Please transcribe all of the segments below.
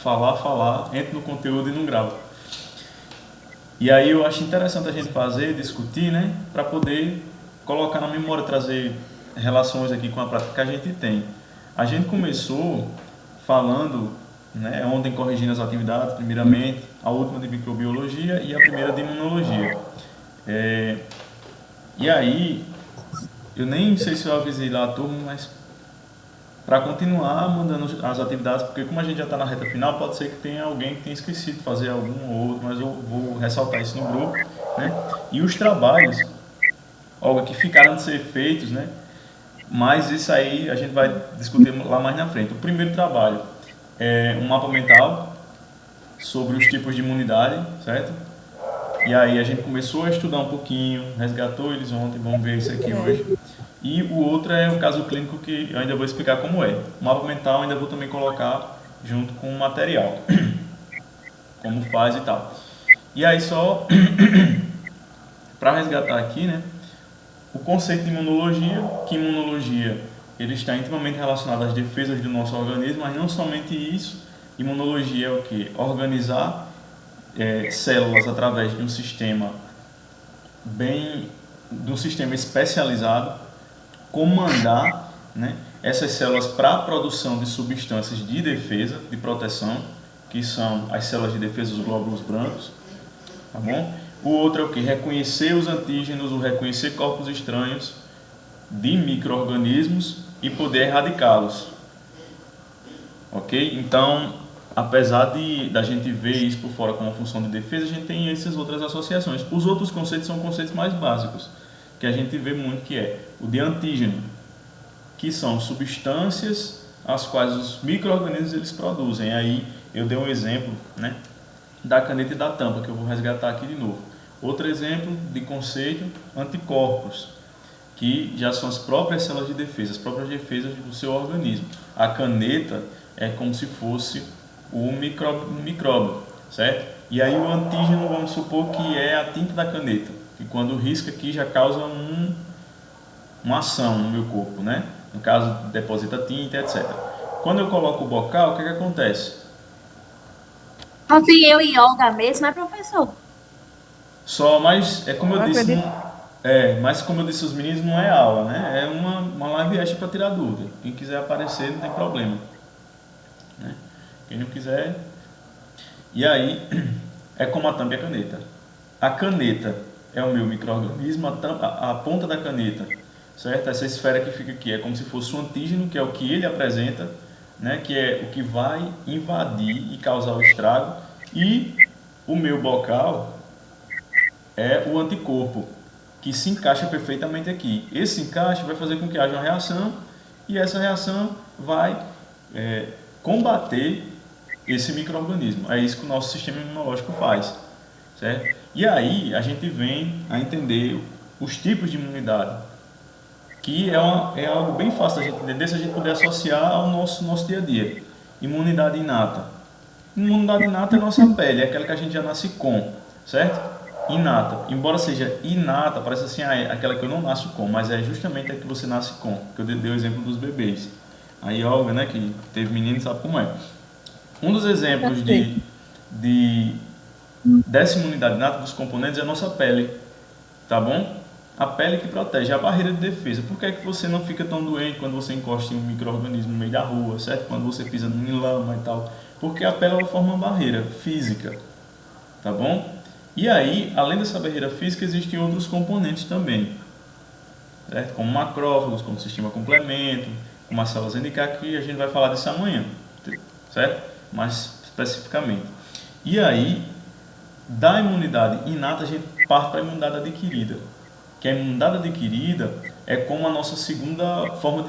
falar, entra no conteúdo e não grava. E aí eu acho interessante a gente fazer, discutir, né, para poder colocar na memória, trazer relações aqui com a prática que a gente tem. A gente começou falando, né, ontem corrigindo as atividades, primeiramente, a última de microbiologia e a primeira de imunologia. E aí, eu nem sei se eu avisei lá a turma, mas para continuar mandando as atividades, porque como a gente já está na reta final, pode ser que tenha alguém que tenha esquecido de fazer algum ou outro, mas eu vou ressaltar isso no grupo, né? E os trabalhos, Olga, que ficaram de ser feitos, né? Mas isso aí a gente vai discutir lá mais na frente. O primeiro trabalho é um mapa mental sobre os tipos de imunidade, certo? E aí a gente começou a estudar um pouquinho, resgatou eles ontem, vamos ver isso aqui hoje. E o outro é o caso clínico que eu ainda vou explicar como é. O mapa mental ainda vou também colocar junto com o material, como faz e tal. E aí só para resgatar aqui, né, o conceito de imunologia, que imunologia ele está intimamente relacionado às defesas do nosso organismo, mas não somente isso. Imunologia é o que? Organizar células através de um sistema de um sistema especializado, comandar, né, essas células para a produção de substâncias de defesa, de proteção, que são as células de defesa dos glóbulos brancos, tá bom? O outro é o que? Reconhecer os antígenos, ou reconhecer corpos estranhos de micro-organismos e poder erradicá-los, ok? Então, apesar da gente ver isso por fora como uma função de defesa, a gente tem essas outras associações. Os outros conceitos são conceitos mais básicos, que a gente vê muito, que é o de antígeno, que são substâncias as quais os micro-organismos eles produzem. Aí eu dei um exemplo, né, da caneta e da tampa, que eu vou resgatar aqui de novo. Outro exemplo de conceito, anticorpos, que já são as próprias células de defesa, as próprias defesas do seu organismo. A caneta é como se fosse o micróbio, certo? E aí o antígeno, vamos supor que é a tinta da caneta, que quando risca aqui já causa uma ação no meu corpo, né? No caso, deposita tinta, etc. Quando eu coloco o bocal, o que acontece? Ontem eu e Olga mesmo, é professor. Só, mas é como Eu eu disse, acredito. mas como eu disse aos meninos, não é aula, né? É uma live extra para tirar dúvida. Quem quiser aparecer, não tem problema, né? Quem não quiser. E aí, é como a tampa e a caneta. A caneta é o meu micro-organismo, a ponta da caneta, certo? Essa esfera que fica aqui é como se fosse um antígeno, que é o que ele apresenta, né? Que é o que vai invadir e causar o estrago. E o meu bocal é o anticorpo, que se encaixa perfeitamente aqui. Esse encaixe vai fazer com que haja uma reação e essa reação vai é, combater esse micro-organismo. É isso que o nosso sistema imunológico faz, certo? E aí a gente vem a entender os tipos de imunidade, que é algo bem fácil da gente entender se a gente puder associar ao nosso dia a dia. Imunidade inata. Imunidade inata é a nossa pele, é aquela que a gente já nasce com, certo? Inata. Embora seja inata, parece assim, é aquela que eu não nasço com, mas é justamente a que você nasce com, que eu dei o exemplo dos bebês. Aí, Olga, né, que teve menino, sabe como é. Um dos Eu exemplos sei. de dessa imunidade inata dos componentes é a nossa pele, tá bom? A pele que protege, a barreira de defesa. Por que é que você não fica tão doente quando você encosta em um micro-organismo no meio da rua, certo? Quando você pisa em lama e tal. Porque a pele ela forma uma barreira física, tá bom? E aí, além dessa barreira física, existem outros componentes também, certo? Como macrófagos, como sistema complemento, como as células NK, que a gente vai falar disso amanhã, certo? Mais especificamente. E aí, da imunidade inata, a gente parte para a imunidade adquirida. Que a imunidade adquirida é como a nossa segunda forma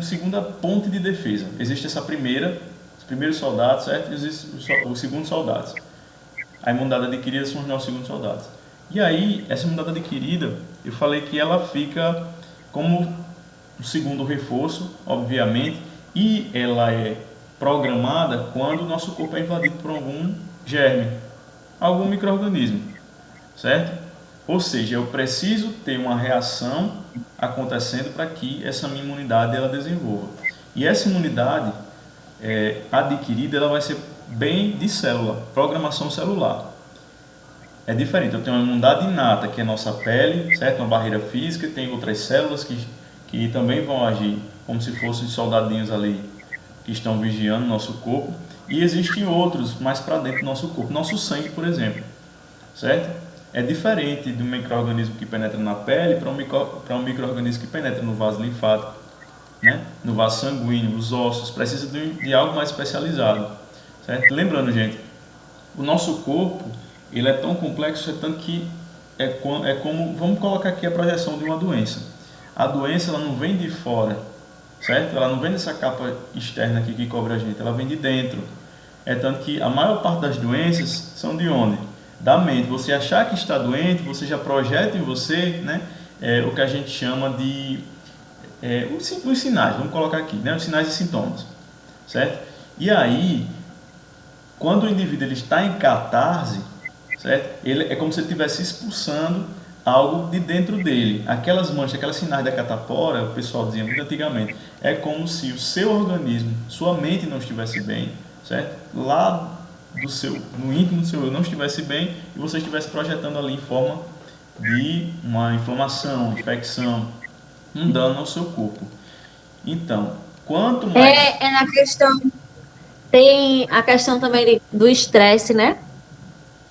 segunda ponte de defesa. Existe essa primeira, os primeiros soldados, certo? E existe os segundos soldados. A imunidade adquirida são os nossos segundos soldados. E aí, essa imunidade adquirida, eu falei que ela fica como o segundo reforço, obviamente, e ela é programada quando o nosso corpo é invadido por algum germe, algum micro-organismo, certo? Ou seja, eu preciso ter uma reação acontecendo para que essa minha imunidade ela desenvolva. E essa imunidade, adquirida, ela vai ser bem de célula, programação celular. É diferente, eu tenho uma imunidade inata, que é a nossa pele, certo? Uma barreira física, e tem outras células que também vão agir como se fossem soldadinhos ali que estão vigiando o nosso corpo. E existem outros mais para dentro do nosso corpo, nosso sangue, por exemplo, certo? É diferente do micro-organismo que penetra na pele para um micro-organismo que penetra no vaso linfático, né? No vaso sanguíneo, os ossos, precisa de algo mais especializado, certo? Lembrando, gente, o nosso corpo, ele é tão complexo, é tanto que é como, vamos colocar aqui a projeção de uma doença. A doença, ela não vem de fora, certo? Ela não vem dessa capa externa aqui que cobre a gente, ela vem de dentro. É tanto que a maior parte das doenças são de onde? Da mente. Você achar que está doente, você já projeta em você, né, o que a gente chama de os sinais, vamos colocar aqui, né, os sinais e sintomas, certo? E aí, quando o indivíduo ele está em catarse, certo? Ele é como se ele estivesse expulsando algo de dentro dele. Aquelas manchas, aquelas sinais da catapora, o pessoal dizia muito antigamente, é como se o seu organismo, sua mente não estivesse bem, certo? Lá no íntimo do seu eu não estivesse bem e você estivesse projetando ali em forma de uma inflamação, infecção, um dano ao seu corpo. Então, quanto mais... É na questão. Tem a questão também do estresse, né?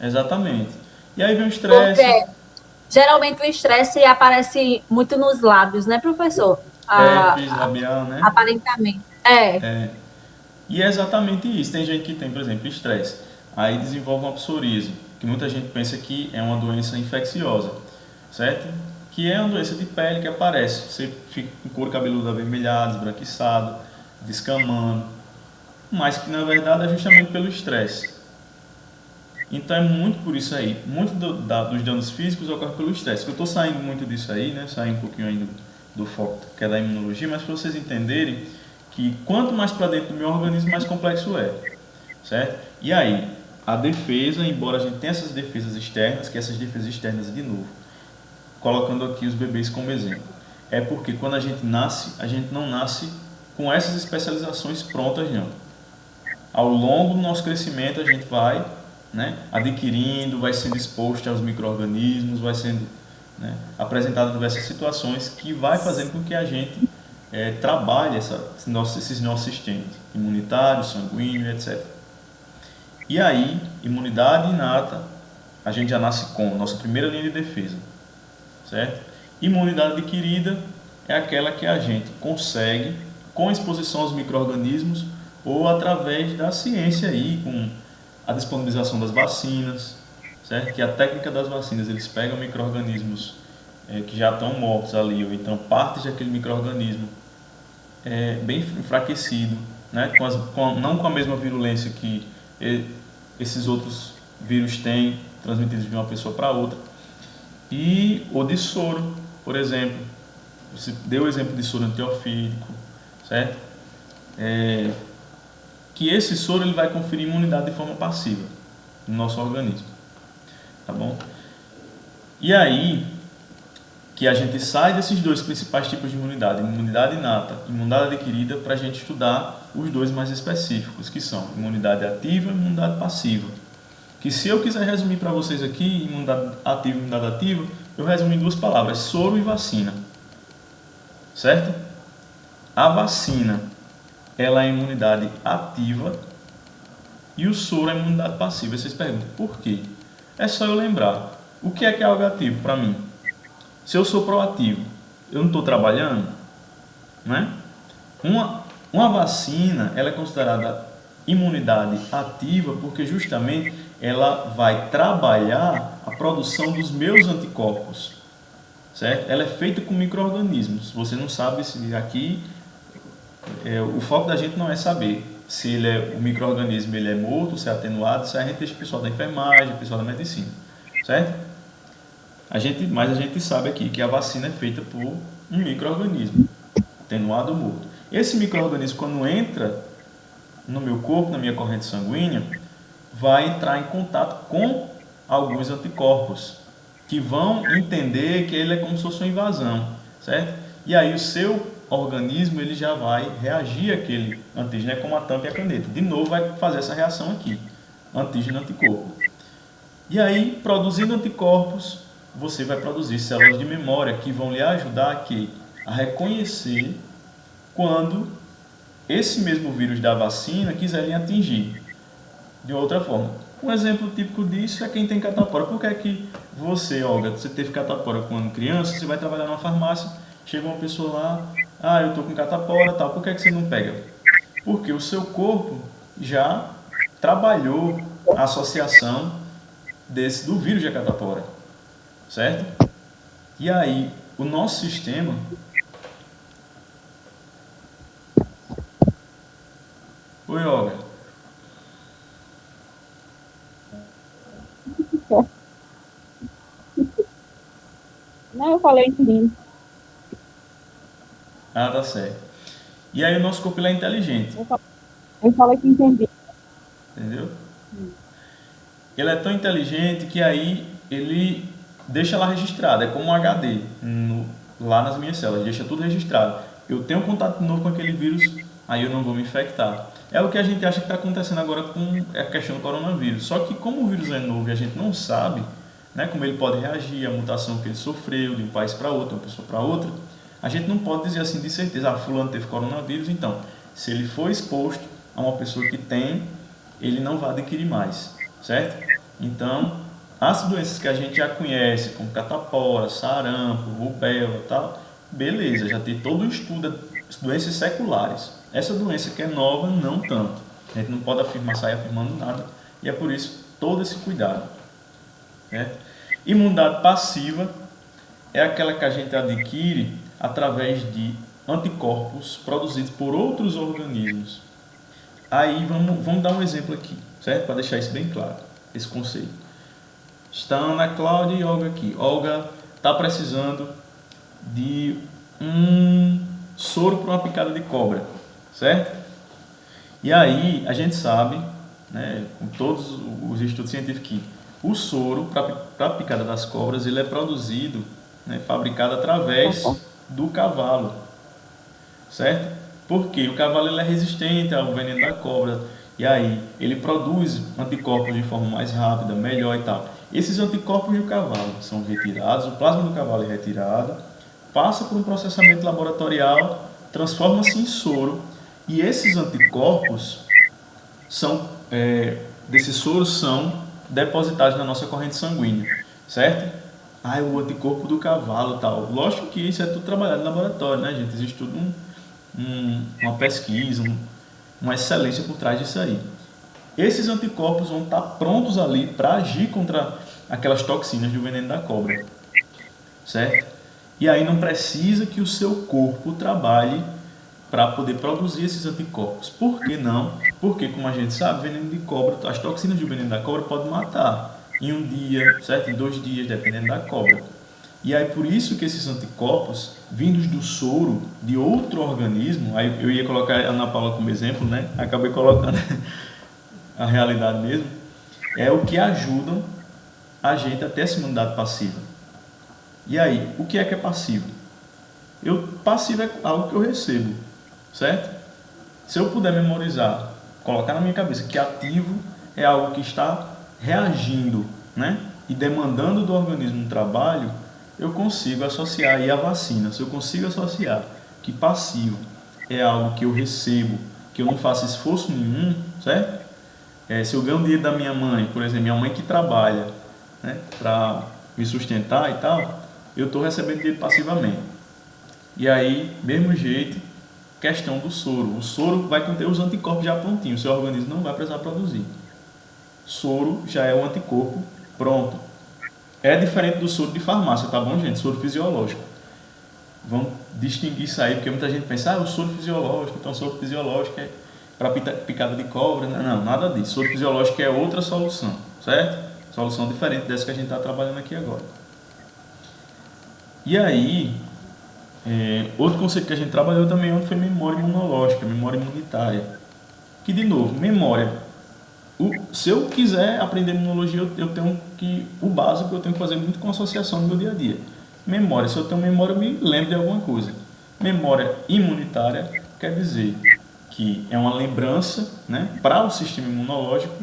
Exatamente. E aí vem o estresse, Porque geralmente o estresse aparece muito nos lábios, né, professor? herpes labial, né? Aparentemente. É. E é exatamente isso. Tem gente que tem, por exemplo, estresse. Aí desenvolve uma psoríase, que muita gente pensa que é uma doença infecciosa, certo? Que é uma doença de pele que aparece. Você fica com couro cabeludo avermelhado, esbranquiçado, descamando, mas que na verdade é justamente pelo estresse. Então é muito por isso aí. Muito dos danos físicos ocorre pelo estresse. Eu estou saindo muito disso aí, né? Saindo um pouquinho ainda do foco que é da imunologia, mas para vocês entenderem que quanto mais para dentro do meu organismo, mais complexo é, certo? E aí, a defesa, embora a gente tenha essas defesas externas, que essas defesas externas, de novo, colocando aqui os bebês como exemplo, é porque quando a gente não nasce com essas especializações prontas, não. Ao longo do nosso crescimento, a gente vai, né, adquirindo, vai sendo exposto aos micro-organismos, vai sendo, né, apresentado diversas situações que vai fazendo com que a gente trabalhe esses nossos sistemas imunitário, sanguíneo, etc. E aí, imunidade inata, a gente já nasce com nossa primeira linha de defesa, certo? Imunidade adquirida é aquela que a gente consegue com exposição aos micro-organismos ou através da ciência aí, com a disponibilização das vacinas, certo? Que a técnica das vacinas, eles pegam micro-organismos que já estão mortos ali, ou então partes daquele micro-organismo bem enfraquecido, né? Não com a mesma virulência que esses outros vírus têm, transmitidos de uma pessoa para outra. E o de soro, por exemplo, você deu o exemplo de soro antiofídico, certo? Que esse soro ele vai conferir imunidade de forma passiva no nosso organismo, tá bom? E aí que a gente sai desses dois principais tipos de imunidade, imunidade inata e imunidade adquirida, para a gente estudar os dois mais específicos, que são imunidade ativa e imunidade passiva. Que se eu quiser resumir para vocês aqui, imunidade ativa e imunidade ativa, eu resumo em duas palavras, soro e vacina, certo? A vacina, ela é imunidade ativa e o soro é imunidade passiva. Vocês perguntam, por quê? É só eu lembrar, o que é algo ativo para mim? Se eu sou proativo, eu não estou trabalhando, né? Uma vacina, ela é considerada imunidade ativa porque justamente ela vai trabalhar a produção dos meus anticorpos, certo? Ela é feita com micro-organismos. Você não sabe se aqui o foco da gente não é saber se o micro-organismo ele é morto, se é atenuado, se a gente deixa o pessoal da enfermagem, o pessoal da medicina, certo? Mas a gente sabe aqui que a vacina é feita por um micro-organismo, atenuado ou morto. Esse micro-organismo, quando entra no meu corpo, na minha corrente sanguínea, vai entrar em contato com alguns anticorpos, que vão entender que ele é como se fosse uma invasão, certo? E aí o seu organismo ele já vai reagir àquele antígeno, é como a tampa e a caneta. De novo vai fazer essa reação aqui, antígeno-anticorpo. E aí, produzindo anticorpos, você vai produzir células de memória que vão lhe ajudar aqui a reconhecer quando esse mesmo vírus da vacina quiser lhe atingir de outra forma. Um exemplo típico disso é quem tem catapora. Por que é que você, Olga, você teve catapora quando criança, você vai trabalhar numa farmácia, chega uma pessoa lá, eu tô com catapora, tal, por que é que você não pega? Porque o seu corpo já trabalhou a associação do vírus da catapora, certo? E aí, o nosso sistema... Oi, Olga. Não, eu falei, entendi. Ah, tá certo. E aí o nosso corpo ele é inteligente, Eu falei que entendi. entendeu? Ele é tão inteligente que aí ele deixa lá registrado, é como um HD lá nas minhas células, deixa tudo registrado. Eu tenho contato de novo com aquele vírus, aí eu não vou me infectar. É o que a gente acha que está acontecendo agora com a questão do coronavírus. Só que como o vírus é novo e a gente não sabe, né, como ele pode reagir à mutação que ele sofreu de um país para outro, de uma pessoa para outra, a gente não pode dizer assim de certeza, fulano teve coronavírus, então, se ele for exposto a uma pessoa que tem, ele não vai adquirir mais, certo? Então, as doenças que a gente já conhece, como catapora, sarampo, rubéola e tal, beleza, já tem todo o estudo das doenças seculares. Essa doença que é nova, não tanto. A gente não pode sair afirmando nada, e é por isso todo esse cuidado, certo? Imunidade passiva é aquela que a gente adquire através de anticorpos produzidos por outros organismos. Aí vamos dar um exemplo aqui, certo? Para deixar isso bem claro, esse conceito. Está Ana Cláudia e Olga aqui. Olga está precisando de um soro para uma picada de cobra, certo? E aí a gente sabe, né, com todos os estudos científicos, que o soro para a picada das cobras ele é produzido, né, fabricado através do cavalo, certo? Porque o cavalo ele é resistente ao veneno da cobra e aí ele produz anticorpos de forma mais rápida, melhor e tal. Esses anticorpos do cavalo são retirados, o plasma do cavalo é retirado, passa por um processamento laboratorial, transforma-se em soro e esses anticorpos desses soros são depositados na nossa corrente sanguínea, certo? O anticorpo do cavalo e tal. Lógico que isso é tudo trabalhado no laboratório, né, gente? Existe tudo uma pesquisa, uma excelência por trás disso aí. Esses anticorpos vão estar prontos ali para agir contra aquelas toxinas do veneno da cobra, certo? E aí não precisa que o seu corpo trabalhe para poder produzir esses anticorpos. Por que não? Porque, como a gente sabe, veneno de cobra, as toxinas do veneno da cobra podem matar em um dia, certo? Em 2 dias, dependendo da cobra. E aí por isso que esses anticorpos, vindos do soro de outro organismo, aí eu ia colocar a Ana Paula como exemplo, né? Acabei colocando a realidade mesmo, é o que ajudam a gente a ter essa imunidade passiva. E aí, o que é passivo? Passivo é algo que eu recebo, certo? Se eu puder memorizar, colocar na minha cabeça que ativo é algo que está reagindo, né? E demandando do organismo um trabalho, eu consigo associar aí a vacina. Se eu consigo associar que passivo é algo que eu recebo, que eu não faço esforço nenhum, certo? Se eu ganho dinheiro da minha mãe, por exemplo, minha mãe que trabalha, né, para me sustentar e tal, eu estou recebendo dinheiro passivamente. E aí, mesmo jeito, questão do soro. O soro vai conter os anticorpos já prontinhos, o seu organismo não vai precisar produzir. Soro já é um anticorpo pronto. É diferente do soro de farmácia, tá bom, gente? Soro fisiológico. Vamos distinguir isso aí, porque muita gente pensa, o soro fisiológico, então soro fisiológico é para picada de cobra. Não, nada disso. Soro fisiológico é outra solução, certo? Solução diferente dessa que a gente está trabalhando aqui agora. E aí, outro conceito que a gente trabalhou também foi memória imunológica, memória imunitária. Que, de novo, memória. Se eu quiser aprender imunologia, eu tenho que, o básico eu tenho que fazer muito com associação no meu dia a dia. Memória, se eu tenho memória, eu me lembro de alguma coisa. Memória imunitária quer dizer que é uma lembrança, né, para o sistema imunológico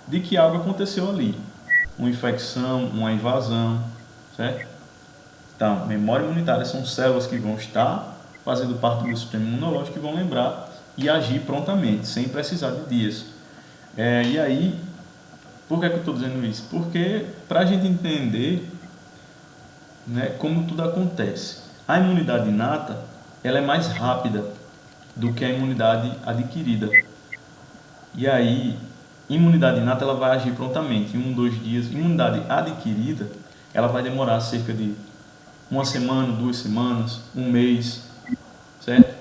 de que algo aconteceu ali. Uma infecção, uma invasão, certo? Então, memória imunitária são células que vão estar fazendo parte do sistema imunológico e vão lembrar e agir prontamente, sem precisar de dias. E aí, por que eu estou dizendo isso? Porque para a gente entender, né, como tudo acontece. A imunidade inata, ela é mais rápida do que a imunidade adquirida. E aí, imunidade inata ela vai agir prontamente, em 1, 2 dias. Imunidade adquirida, ela vai demorar cerca de 1 semana, 2 semanas, 1 mês, certo?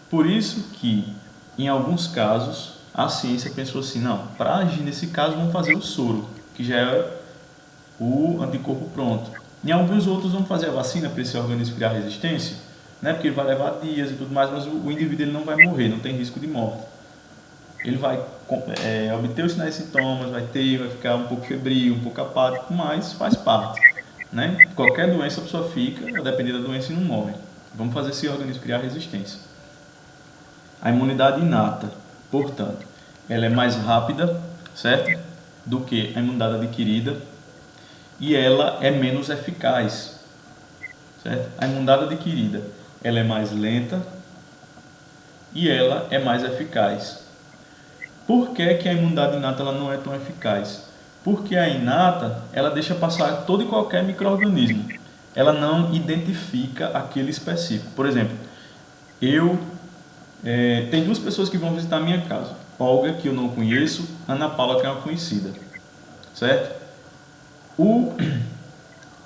Por isso que, em alguns casos, a ciência pensou assim, não, para agir nesse caso vamos fazer o soro, que já é o anticorpo pronto. Em alguns outros vamos fazer a vacina para esse organismo criar resistência, né? Porque ele vai levar dias e tudo mais, mas o indivíduo ele não vai morrer, não tem risco de morte. Ele vai obter os sinais e sintomas, vai ficar um pouco febril, um pouco apático, mas faz parte, né? Qualquer doença a pessoa fica, a depender da doença, e não morre. Vamos fazer esse organismo criar resistência. A imunidade inata, portanto, ela é mais rápida, certo? Do que a imunidade adquirida, e ela é menos eficaz, certo? A imunidade adquirida, ela é mais lenta e ela é mais eficaz. Por que a imunidade inata ela não é tão eficaz? Porque a inata, ela deixa passar todo e qualquer micro-organismo. Ela não identifica aquele específico. Por exemplo, tem 2 pessoas que vão visitar a minha casa. Olga, que eu não conheço, Ana Paula, que é uma conhecida, certo? O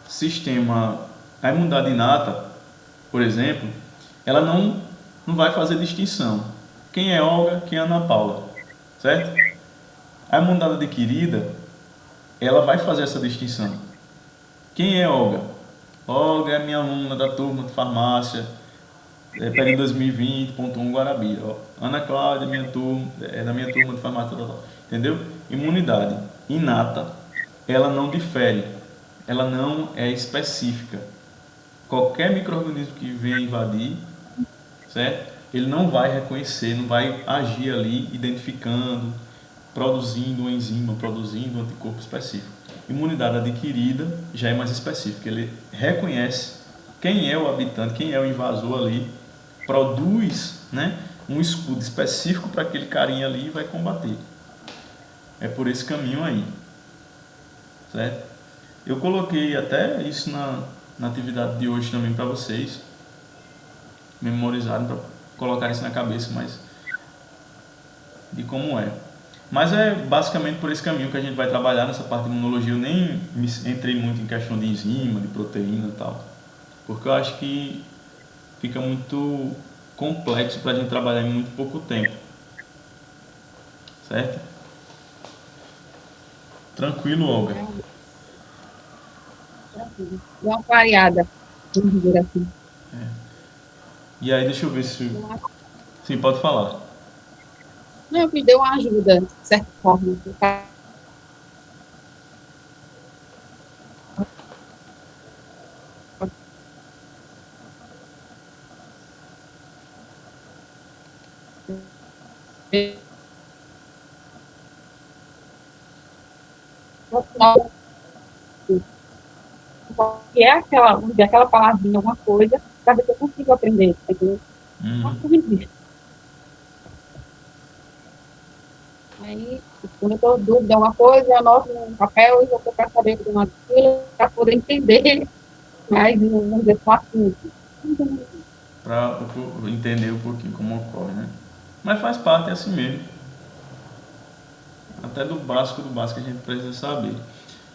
sistema, a imunidade inata, por exemplo, ela não vai fazer distinção. Quem é Olga, quem é Ana Paula, certo? A imunidade adquirida, ela vai fazer essa distinção. Quem é Olga? Olga é minha aluna da turma de farmácia, período 2020, ponto 1, Guarabira. Ana Cláudia é da minha turma de farmácia, entendeu? Imunidade inata, ela não difere, ela não é específica. Qualquer micro-organismo que venha invadir, certo? Ele não vai reconhecer, não vai agir ali identificando, produzindo uma enzima, produzindo um anticorpo específico. Imunidade adquirida já é mais específica, ele reconhece quem é o habitante, quem é o invasor ali, produz, né, um escudo específico para aquele carinha ali e vai combater. É por esse caminho aí, certo? Eu coloquei até isso na atividade de hoje também para vocês memorizarem, para colocar isso na cabeça, mas de como é. Mas é basicamente por esse caminho que a gente vai trabalhar nessa parte de imunologia. Eu nem entrei muito em questão de enzima, de proteína e tal, porque eu acho que fica muito complexo para a gente trabalhar em muito pouco tempo, certo? Tranquilo, Olga? Tranquilo. Deu uma variada, vamos dizer assim. E aí, deixa eu ver se... Sim, pode falar. Não, me deu uma ajuda, de certa forma. Que é aquela palavrinha, alguma coisa, para ver se eu consigo aprender. Entendeu? Aí, quando eu estou dúvida alguma coisa, eu anoto no papel e vou procurar saber de uma coisa para poder entender mais, vamos dizer, fácil. Para entender um pouquinho como ocorre, né? Mas faz parte, é assim mesmo. Até do básico a gente precisa saber.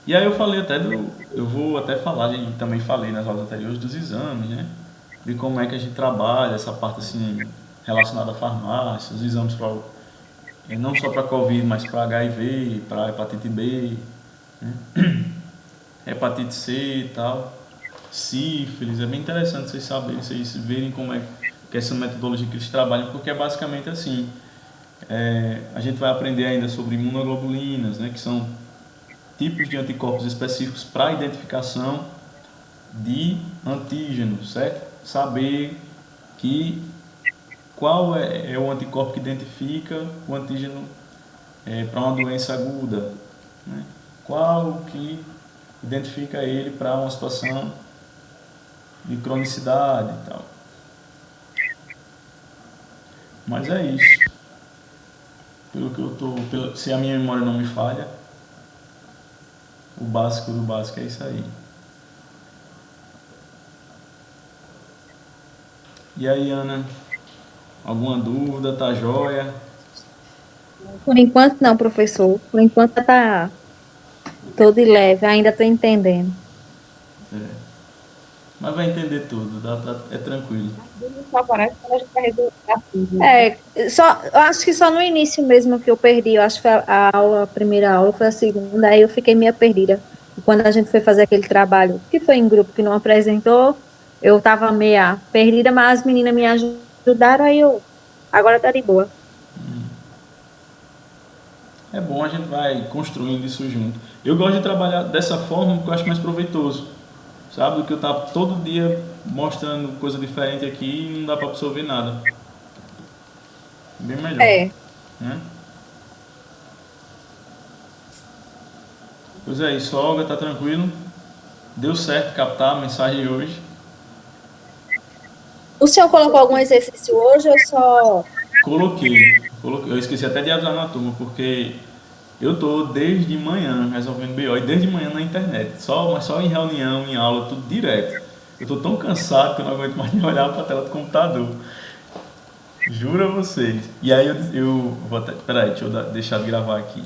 E aí eu falei até eu vou até falar, a gente também falei nas aulas anteriores dos exames, né? De como é que a gente trabalha essa parte assim relacionada à farmácia, os exames para não só para Covid, mas para HIV, para hepatite B, né? Hepatite C e tal, sífilis. É bem interessante vocês saberem, vocês verem como é que essa metodologia que eles trabalham, porque é basicamente assim. A gente vai aprender ainda sobre imunoglobulinas, né, que são tipos de anticorpos específicos para identificação de antígenos, certo? Saber que qual é o anticorpo que identifica o antígeno para uma doença aguda, né? Qual que identifica ele para uma situação de cronicidade e tal. Mas é isso. Pelo que eu tô, se a minha memória não me falha, o básico do básico é isso aí. E aí, Ana, alguma dúvida? Tá joia? Por enquanto não, professor. Por enquanto tá todo leve, ainda estou entendendo. É. Mas vai entender tudo, é tranquilo. As dúvidas só aparecem quando a gente vai resolver assim, né? Eu acho que só no início mesmo que eu perdi. Eu acho que foi a primeira aula, foi a segunda, aí eu fiquei meio perdida. E quando a gente foi fazer aquele trabalho, que foi em grupo, que não apresentou, eu estava meio perdida, mas as meninas me ajudaram, agora tá de boa. É bom, a gente vai construindo isso junto. Eu gosto de trabalhar dessa forma porque eu acho mais proveitoso, sabe? Do que eu estar todo dia mostrando coisa diferente aqui e não dá para absorver nada. Bem melhor, É. né? Pois é isso, Olga, tá tranquilo? Deu certo captar a mensagem hoje? O senhor colocou algum exercício hoje ou só... Coloquei. Eu esqueci até de avisar na turma, porque eu tô desde manhã resolvendo BO e desde manhã na internet, mas só em reunião, em aula, tudo direto. Eu tô tão cansado que eu não aguento mais nem olhar para a tela do computador. Juro a vocês. E aí eu vou até, peraí, deixa eu deixar de gravar aqui.